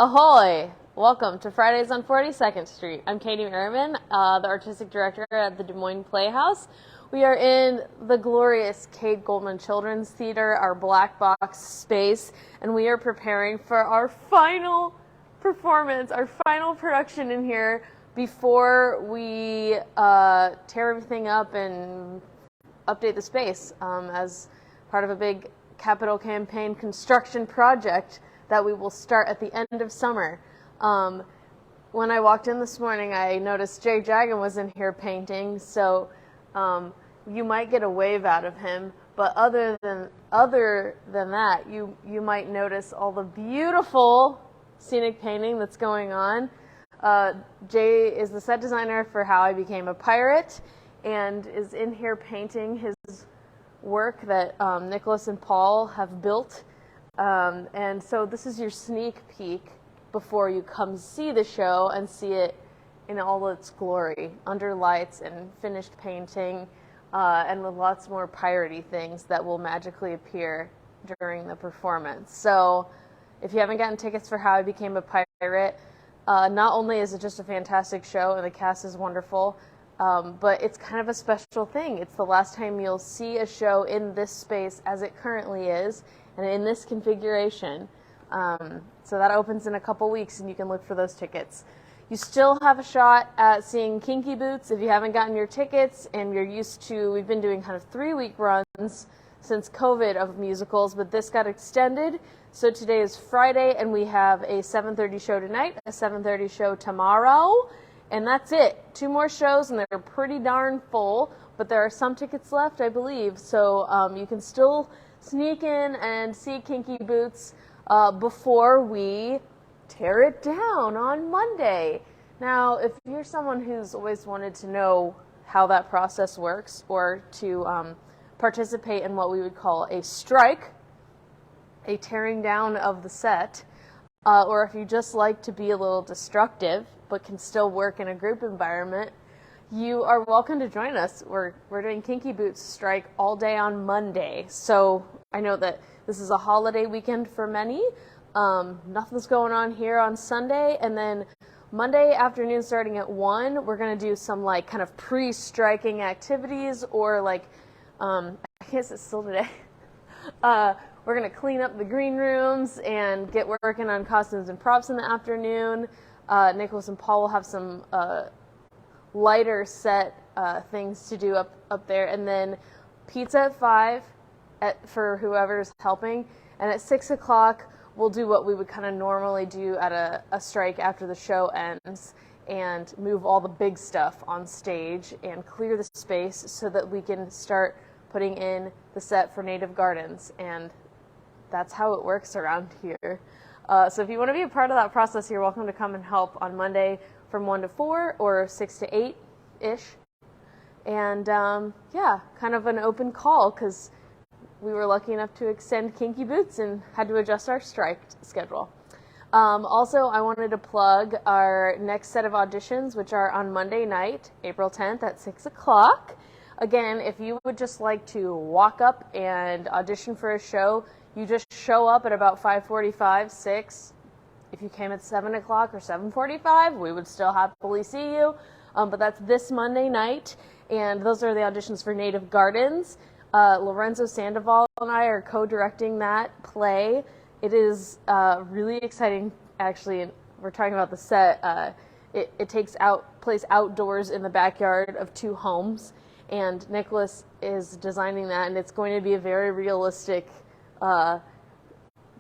Ahoy! Welcome to Fridays on 42nd Street. I'm Katy Merriman, the artistic director at the Des Moines Playhouse. We are in the glorious Kate Goldman Children's Theater, our black box space, and we are preparing for our final performance, our final production in here before we tear everything up and update the space as part of a big capital campaign construction project that we will start at the end of summer. When I walked in this morning, I noticed Jay Jagan was in here painting, so you might get a wave out of him. But other than that, you might notice all the beautiful scenic painting that's going on. Jay is the set designer for How I Became a Pirate, and is in here painting his work that Nicholas and Paul have built. And so this is your sneak peek before you come see the show and see it in all its glory, under lights and finished painting, and with lots more piratey things that will magically appear during the performance. So if you haven't gotten tickets for How I Became a Pirate, not only is it just a fantastic show and the cast is wonderful, but it's kind of a special thing. It's the last time you'll see a show in this space as it currently is, and in this configuration. So that opens in a couple weeks, and you can look for those tickets. You still have a shot at seeing Kinky Boots if you haven't gotten your tickets, and you're used to, we've been doing kind of 3-week runs since COVID of musicals, but this got extended. So today is Friday, and we have a 7:30 show tonight, a 7:30 show tomorrow, and that's it. 2 more shows, and they're pretty darn full, but there are some tickets left, I believe, so you can still sneak in and see Kinky Boots before we tear it down on Monday. Now, if you're someone who's always wanted to know how that process works, or to participate in what we would call a strike, a tearing down of the set, or if you just like to be a little destructive but can still work in a group environment, you are welcome to join us. We're doing Kinky Boots strike all day on Monday. So I know that this is a holiday weekend for many. Nothing's going on here on Sunday. And then Monday afternoon starting at 1, we're going to do some like kind of pre-striking activities, or like, I guess it's still today. We're going to clean up the green rooms and get working on costumes and props in the afternoon. Nicholas and Paul will have some lighter set things to do up there, and then pizza at 5 for whoever's helping, and at 6 o'clock we'll do what we would kind of normally do at a strike after the show ends, and move all the big stuff on stage and clear the space so that we can start putting in the set for Native Gardens, and that's how it works around here. So if you want to be a part of that process, you're welcome to come and help on Monday from 1 to 4 or 6 to 8-ish. And yeah, kind of an open call, because we were lucky enough to extend Kinky Boots and had to adjust our strike schedule. Also, I wanted to plug our next set of auditions, which are on Monday night, April 10th at 6 o'clock. Again, if you would just like to walk up and audition for a show, you just show up at about 5:45, 6. If you came at 7 o'clock or 7:45, we would still happily see you. But that's this Monday night, and those are the auditions for Native Gardens. Lorenzo Sandoval and I are co-directing that play. It is really exciting, actually, and we're talking about the set. It takes place outdoors in the backyard of 2 homes, and Nicholas is designing that, and it's going to be a very realistic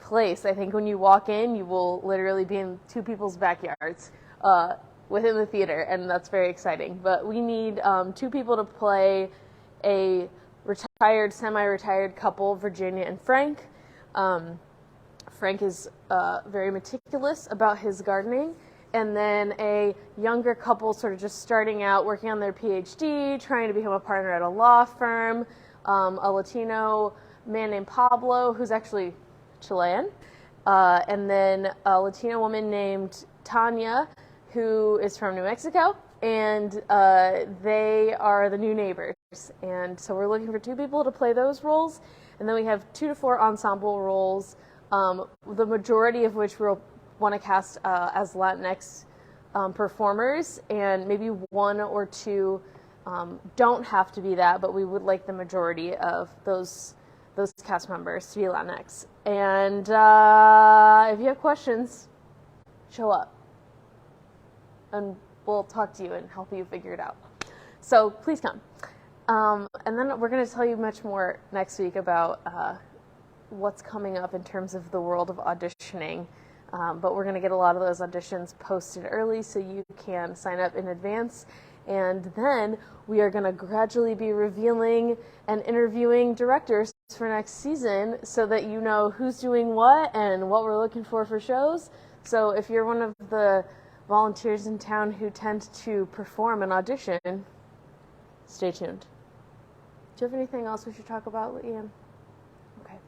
place. I think when you walk in, you will literally be in 2 people's backyards within the theater, and that's very exciting. But we need 2 people to play a retired, semi-retired couple, Virginia and Frank. Frank is very meticulous about his gardening, and then a younger couple sort of just starting out, working on their PhD, trying to become a partner at a law firm, a Latino man named Pablo, who's actually Chilean, and then a Latina woman named Tanya, who is from New Mexico, and they are the new neighbors. And so we're looking for 2 people to play those roles, and then we have 2 to 4 ensemble roles, the majority of which will want to cast as Latinx performers, and maybe one or two don't have to be that, but we would like the majority of those cast members to be Latinx. And if you have questions, show up, and we'll talk to you and help you figure it out. So please come. And then we're going to tell you much more next week about what's coming up in terms of the world of auditioning. But we're going to get a lot of those auditions posted early so you can sign up in advance. And then we are going to gradually be revealing and interviewing directors for next season so that you know who's doing what and what we're looking for shows. So if you're one of the volunteers in town who tend to perform an audition, stay tuned. Do you have anything else we should talk about, Leanne? Okay.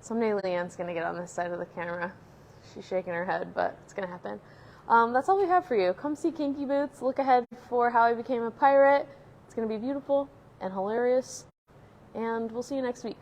Someday Leanne's going to get on this side of the camera. She's shaking her head, but it's going to happen. That's all we have for you. Come see Kinky Boots. Look ahead for How I Became a Pirate. It's going to be beautiful and hilarious. And we'll see you next week.